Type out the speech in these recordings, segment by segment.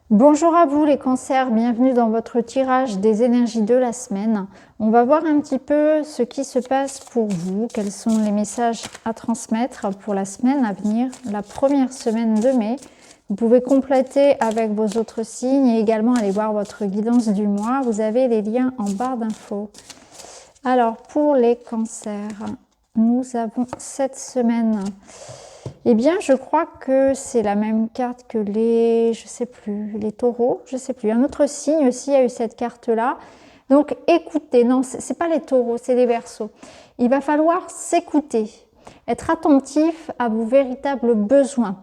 Bonjour à vous les cancers, bienvenue dans votre tirage des énergies de la semaine. On va voir un petit peu ce qui se passe pour vous, quels sont les messages à transmettre pour la semaine à venir, la première semaine de mai. Vous pouvez compléter avec vos autres signes et également aller voir votre guidance du mois. Vous avez les liens en barre d'infos. Alors pour les cancers, nous avons cette semaine... Eh bien, je crois que c'est la même carte que je sais plus, les taureaux, je sais plus. Un autre signe aussi a eu cette carte-là. Donc, écoutez, non, c'est pas les taureaux, c'est les verseaux. Il va falloir s'écouter, être attentif à vos véritables besoins.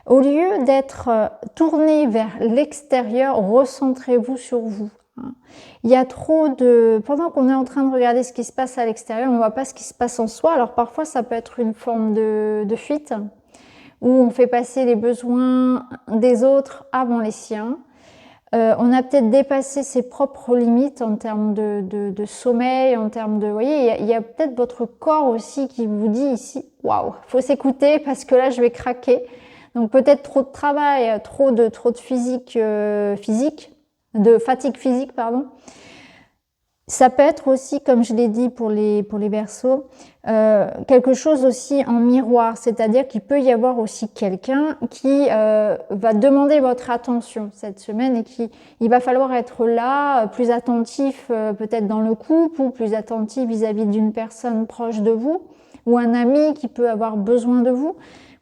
Au lieu d'être tourné vers l'extérieur, recentrez-vous sur vous. Il y a trop de... Pendant qu'on est en train de regarder ce qui se passe à l'extérieur, on ne voit pas ce qui se passe en soi. Alors parfois, ça peut être une forme de fuite, où on fait passer les besoins des autres avant les siens. On a peut-être dépassé ses propres limites en termes de sommeil, en termes de... Vous voyez, il y a peut-être votre corps aussi qui vous dit ici, waouh, faut s'écouter parce que là, je vais craquer. Donc peut-être trop de travail, trop de fatigue physique, pardon. Ça peut être aussi, comme je l'ai dit pour les Verseaux, quelque chose aussi en miroir, c'est-à-dire qu'il peut y avoir aussi quelqu'un qui va demander votre attention cette semaine et il va falloir être là, plus attentif peut-être dans le couple ou plus attentif vis-à-vis d'une personne proche de vous ou un ami qui peut avoir besoin de vous.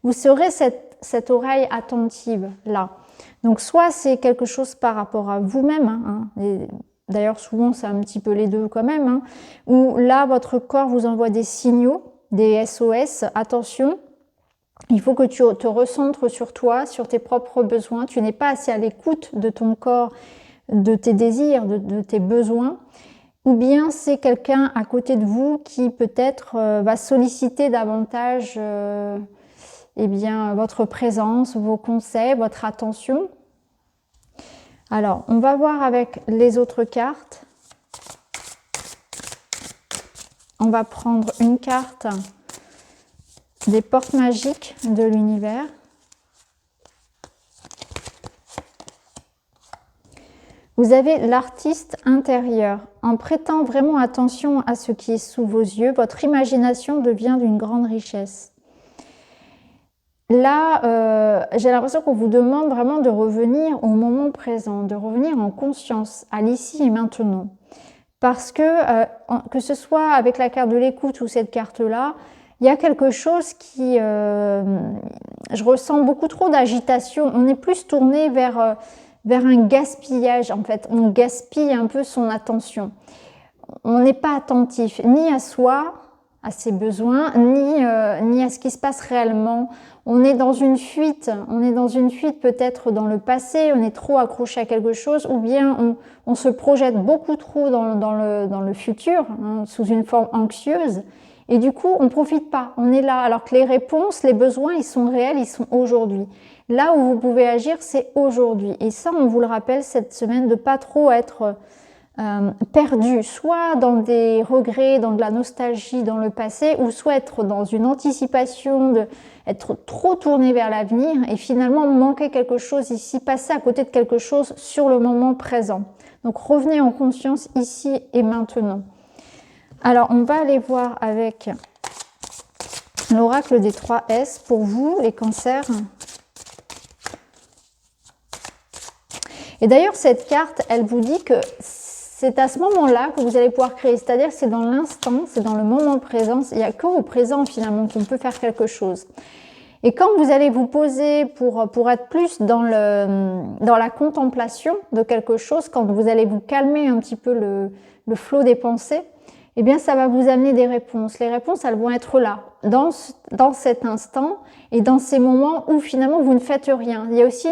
Vous serez cette oreille attentive là. Donc soit c'est quelque chose par rapport à vous-même, d'ailleurs, souvent, c'est un petit peu les deux quand même, où là, votre corps vous envoie des signaux, des SOS. Attention, il faut que tu te recentres sur toi, sur tes propres besoins. Tu n'es pas assez à l'écoute de ton corps, de tes désirs, de tes besoins. Ou bien c'est quelqu'un à côté de vous qui peut-être va solliciter davantage votre présence, vos conseils, votre attention. Alors, on va voir avec les autres cartes. On va prendre une carte des portes magiques de l'univers. Vous avez l'artiste intérieur. En prêtant vraiment attention à ce qui est sous vos yeux, votre imagination devient d'une grande richesse. Là, j'ai l'impression qu'on vous demande vraiment de revenir au moment présent, de revenir en conscience, à l'ici et maintenant. Parce que ce soit avec la carte de l'écoute ou cette carte-là, il y a quelque chose qui... je ressens beaucoup trop d'agitation. On est plus tourné vers un gaspillage, en fait. On gaspille un peu son attention. On n'est pas attentif ni à soi, à ses besoins, ni à ce qui se passe réellement. On est dans une fuite peut-être dans le passé, on est trop accroché à quelque chose, ou bien on se projette beaucoup trop dans le futur, sous une forme anxieuse, et du coup on ne profite pas, on est là, alors que les réponses, les besoins, ils sont réels, ils sont aujourd'hui. Là où vous pouvez agir, c'est aujourd'hui. Et ça, on vous le rappelle cette semaine, de pas trop être... perdu, soit dans des regrets, dans de la nostalgie dans le passé, ou soit être dans une anticipation, être trop tourné vers l'avenir et finalement manquer quelque chose ici, passer à côté de quelque chose sur le moment présent. Donc revenez en conscience ici et maintenant. Alors on va aller voir avec l'oracle des 3 S pour vous, les cancers. Et d'ailleurs cette carte, elle vous dit que c'est à ce moment-là que vous allez pouvoir créer, c'est-à-dire que c'est dans l'instant, c'est dans le moment présent, il n'y a qu'au présent finalement qu'on peut faire quelque chose. Et quand vous allez vous poser pour être plus dans la contemplation de quelque chose, quand vous allez vous calmer un petit peu le flot des pensées, eh bien ça va vous amener des réponses. Les réponses, elles vont être là, dans cet instant et dans ces moments où finalement vous ne faites rien. Il y a aussi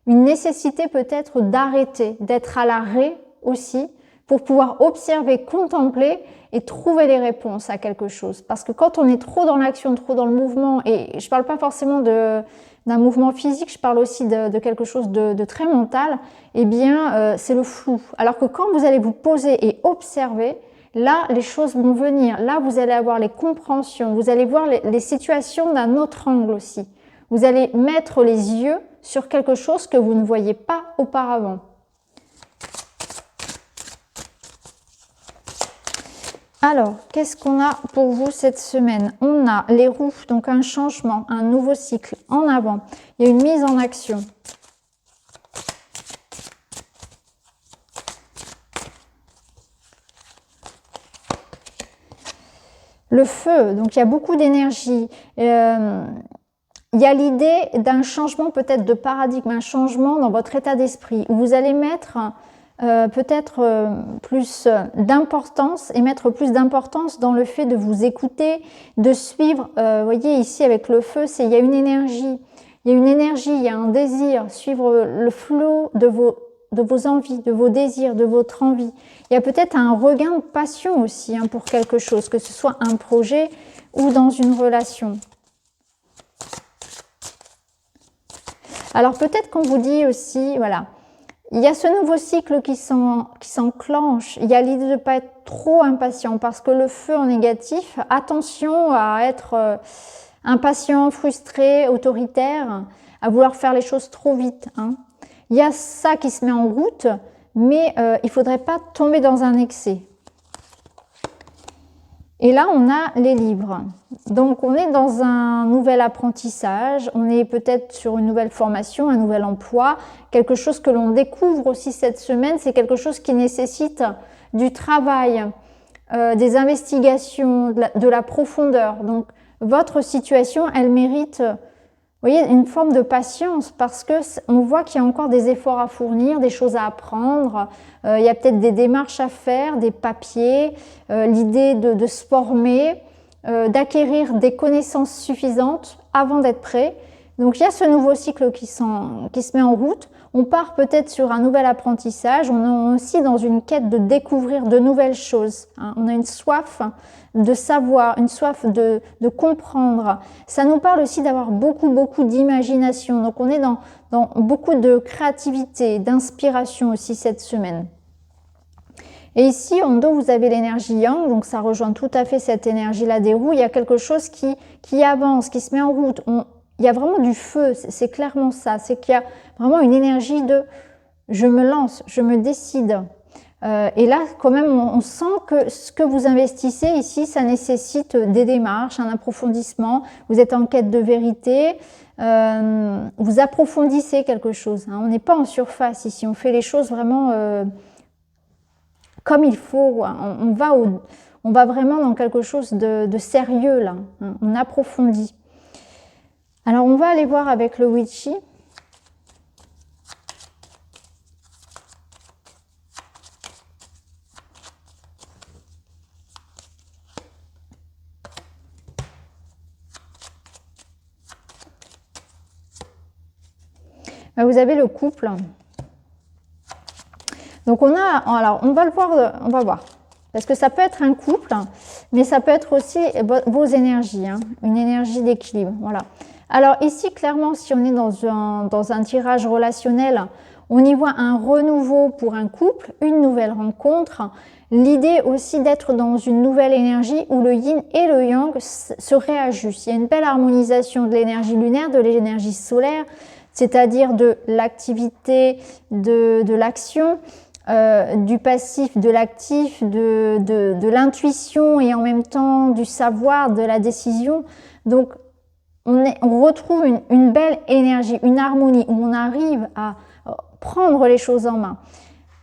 une nécessité peut-être d'arrêter, d'être à l'arrêt aussi, pour pouvoir observer, contempler et trouver les réponses à quelque chose. Parce que quand on est trop dans l'action, trop dans le mouvement, et je ne parle pas forcément d'un mouvement physique, je parle aussi de quelque chose de très mental, eh bien c'est le flou. Alors que quand vous allez vous poser et observer, là les choses vont venir, là vous allez avoir les compréhensions, vous allez voir les situations d'un autre angle aussi. Vous allez mettre les yeux sur quelque chose que vous ne voyiez pas auparavant. Alors, qu'est-ce qu'on a pour vous cette semaine? On a les roues, donc un changement, un nouveau cycle en avant. Il y a une mise en action. Le feu, donc il y a beaucoup d'énergie. Il y a l'idée d'un changement peut-être de paradigme, un changement dans votre état d'esprit, où vous allez mettre peut-être plus d'importance et mettre plus d'importance dans le fait de vous écouter, de suivre. Vous voyez ici avec le feu, il y a une énergie, il y a un désir, suivre le flot de vos envies, de vos désirs, de votre envie. Il y a peut-être un regain de passion aussi pour quelque chose, que ce soit un projet ou dans une relation. Alors peut-être qu'on vous dit aussi, voilà, il y a ce nouveau cycle qui s'enclenche. Il y a l'idée de ne pas être trop impatient parce que le feu en négatif, attention à être impatient, frustré, autoritaire, à vouloir faire les choses trop vite. Il y a ça qui se met en route, mais il ne faudrait pas tomber dans un excès. Et là, on a les livres. Donc, on est dans un nouvel apprentissage, on est peut-être sur une nouvelle formation, un nouvel emploi, quelque chose que l'on découvre aussi cette semaine, c'est quelque chose qui nécessite du travail, des investigations, de la profondeur. Donc, votre situation, elle mérite, vous voyez, une forme de patience parce que on voit qu'il y a encore des efforts à fournir, des choses à apprendre. Il y a peut-être des démarches à faire, des papiers, l'idée de se former, d'acquérir des connaissances suffisantes avant d'être prêt. Donc il y a ce nouveau cycle qui se met en route. On part peut-être sur un nouvel apprentissage. On est aussi dans une quête de découvrir de nouvelles choses. On a une soif de savoir, une soif de comprendre. Ça nous parle aussi d'avoir beaucoup d'imagination. Donc on est dans beaucoup de créativité, d'inspiration aussi cette semaine. Et ici, en dos, vous avez l'énergie yang, donc ça rejoint tout à fait cette énergie-là des roues. Il y a quelque chose qui avance, qui se met en route. Il y a vraiment du feu, c'est clairement ça. C'est qu'il y a vraiment une énergie de « je me lance, je me décide ». Et là, quand même, on sent que ce que vous investissez ici, ça nécessite des démarches, un approfondissement. Vous êtes en quête de vérité, vous approfondissez quelque chose. On n'est pas en surface ici, on fait les choses vraiment comme il faut. On va vraiment dans quelque chose de sérieux là. On approfondit. Alors, on va aller voir avec le Witchy. Vous avez le couple. Donc alors on va le voir, on va voir. Parce que ça peut être un couple, mais ça peut être aussi vos énergies, une énergie d'équilibre. Voilà. Alors ici, clairement, si on est dans un tirage relationnel, on y voit un renouveau pour un couple, une nouvelle rencontre. L'idée aussi d'être dans une nouvelle énergie où le yin et le yang se réajustent. Il y a une belle harmonisation de l'énergie lunaire, de l'énergie solaire, c'est-à-dire de l'activité, de l'action, du passif, de l'actif, de l'intuition et en même temps du savoir, de la décision. Donc, on retrouve une belle énergie, une harmonie où on arrive à prendre les choses en main.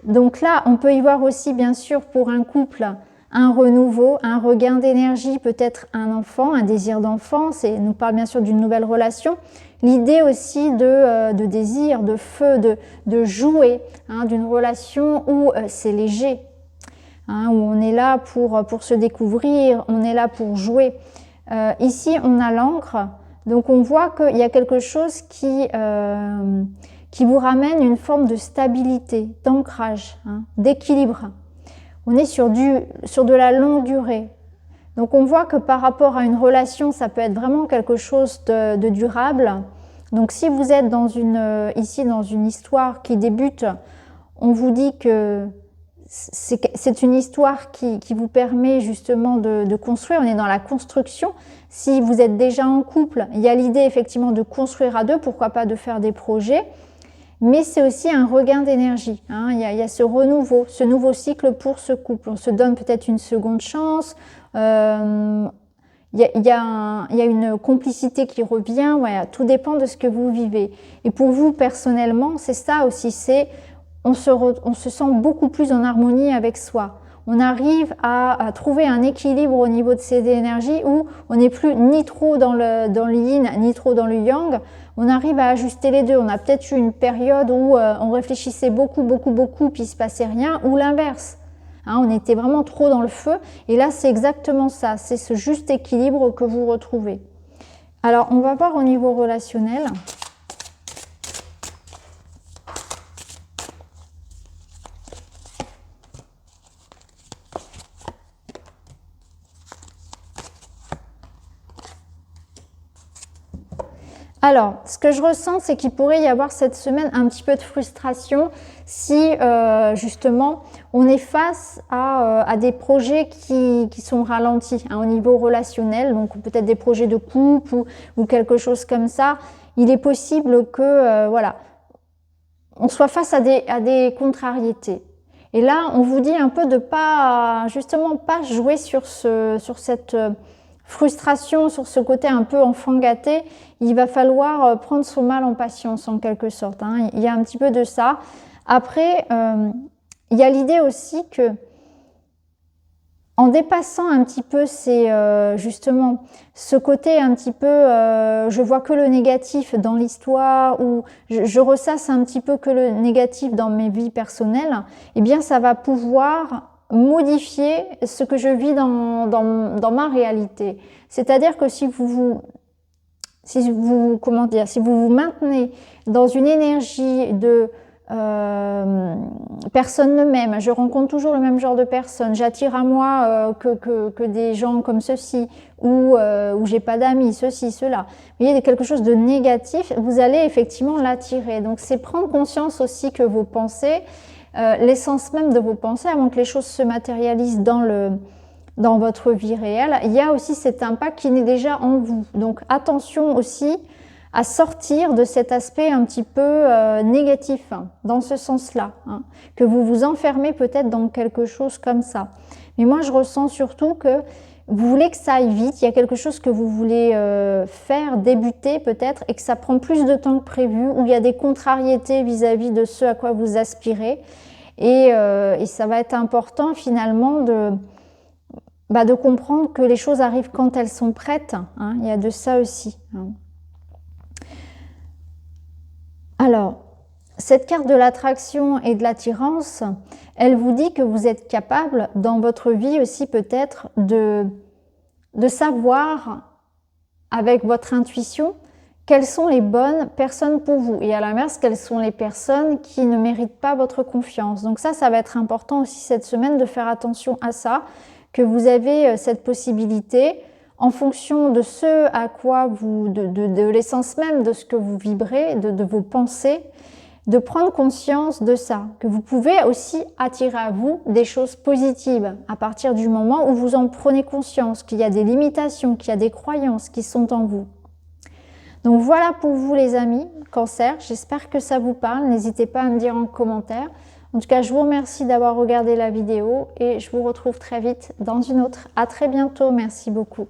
Donc là, on peut y voir aussi, bien sûr, pour un couple, un renouveau, un regain d'énergie, peut-être un enfant, un désir d'enfant. On nous parle bien sûr d'une nouvelle relation. L'idée aussi de désir, de feu, de jouer, d'une relation où c'est léger, où on est là pour se découvrir, on est là pour jouer. Ici, on a l'encre, donc on voit qu'il y a quelque chose qui vous ramène une forme de stabilité, d'ancrage, d'équilibre. On est sur de la longue durée. Donc on voit que par rapport à une relation, ça peut être vraiment quelque chose de durable. Donc si vous êtes ici dans une histoire qui débute, on vous dit que c'est une histoire qui vous permet justement de construire. On est dans la construction. Si vous êtes déjà en couple, il y a l'idée effectivement de construire à deux, pourquoi pas de faire des projets. Mais c'est aussi un regain d'énergie. Hein. Il y a ce renouveau, ce nouveau cycle pour ce couple. On se donne peut-être une seconde chance. Il y a une complicité qui revient. Voilà, tout dépend de ce que vous vivez. Et pour vous, personnellement, c'est ça aussi. On se sent beaucoup plus en harmonie avec soi. On arrive à trouver un équilibre au niveau de ces énergies où on n'est plus ni trop dans le yin, ni trop dans le yang. On arrive à ajuster les deux. On a peut-être eu une période où on réfléchissait beaucoup, puis il ne se passait rien, ou l'inverse. Hein, on était vraiment trop dans le feu. Et là, c'est exactement ça. C'est ce juste équilibre que vous retrouvez. Alors, on va voir au niveau relationnel. Alors, ce que je ressens, c'est qu'il pourrait y avoir cette semaine un petit peu de frustration si justement on est face à des projets qui sont ralentis hein, au niveau relationnel, donc peut-être des projets de couple ou quelque chose comme ça. Il est possible que voilà, on soit face à des contrariétés. Et là, on vous dit un peu de justement pas jouer sur cette frustration, sur ce côté un peu enfant gâté. Il va falloir prendre son mal en patience en quelque sorte. Hein. Il y a un petit peu de ça. Après, il y a l'idée aussi que en dépassant un petit peu justement ce côté un petit peu je vois que le négatif dans l'histoire ou je ressasse un petit peu que le négatif dans mes vies personnelles, eh bien ça va pouvoir modifier ce que je vis dans ma réalité. C'est-à-dire que si vous vous maintenez dans une énergie de personne ne m'aime, je rencontre toujours le même genre de personnes, j'attire à moi que des gens comme ceci, ou j'ai pas d'amis, ceci, cela. Vous voyez, quelque chose de négatif, vous allez effectivement l'attirer. Donc c'est prendre conscience aussi que vos pensées, l'essence même de vos pensées, avant que les choses se matérialisent dans votre vie réelle, il y a aussi cet impact qui est déjà en vous. Donc attention aussi à sortir de cet aspect un petit peu négatif, hein, dans ce sens-là, hein, que vous vous enfermez peut-être dans quelque chose comme ça. Mais moi, je ressens surtout que vous voulez que ça aille vite, il y a quelque chose que vous voulez faire, débuter peut-être, et que ça prend plus de temps que prévu, où il y a des contrariétés vis-à-vis de ce à quoi vous aspirez. Et ça va être important finalement de comprendre que les choses arrivent quand elles sont prêtes. Hein, il y a de ça aussi. Hein. Alors, cette carte de l'attraction et de l'attirance, elle vous dit que vous êtes capable dans votre vie aussi peut-être de savoir avec votre intuition quelles sont les bonnes personnes pour vous et à l'inverse, quelles sont les personnes qui ne méritent pas votre confiance. Donc ça va être important aussi cette semaine de faire attention à ça, que vous avez cette possibilité en fonction de ce à quoi de l'essence même de ce que vous vibrez, de vos pensées, de prendre conscience de ça, que vous pouvez aussi attirer à vous des choses positives à partir du moment où vous en prenez conscience, qu'il y a des limitations, qu'il y a des croyances qui sont en vous. Donc voilà pour vous les amis, Cancer, j'espère que ça vous parle, n'hésitez pas à me dire en commentaire. En tout cas, je vous remercie d'avoir regardé la vidéo et je vous retrouve très vite dans une autre. À très bientôt, merci beaucoup.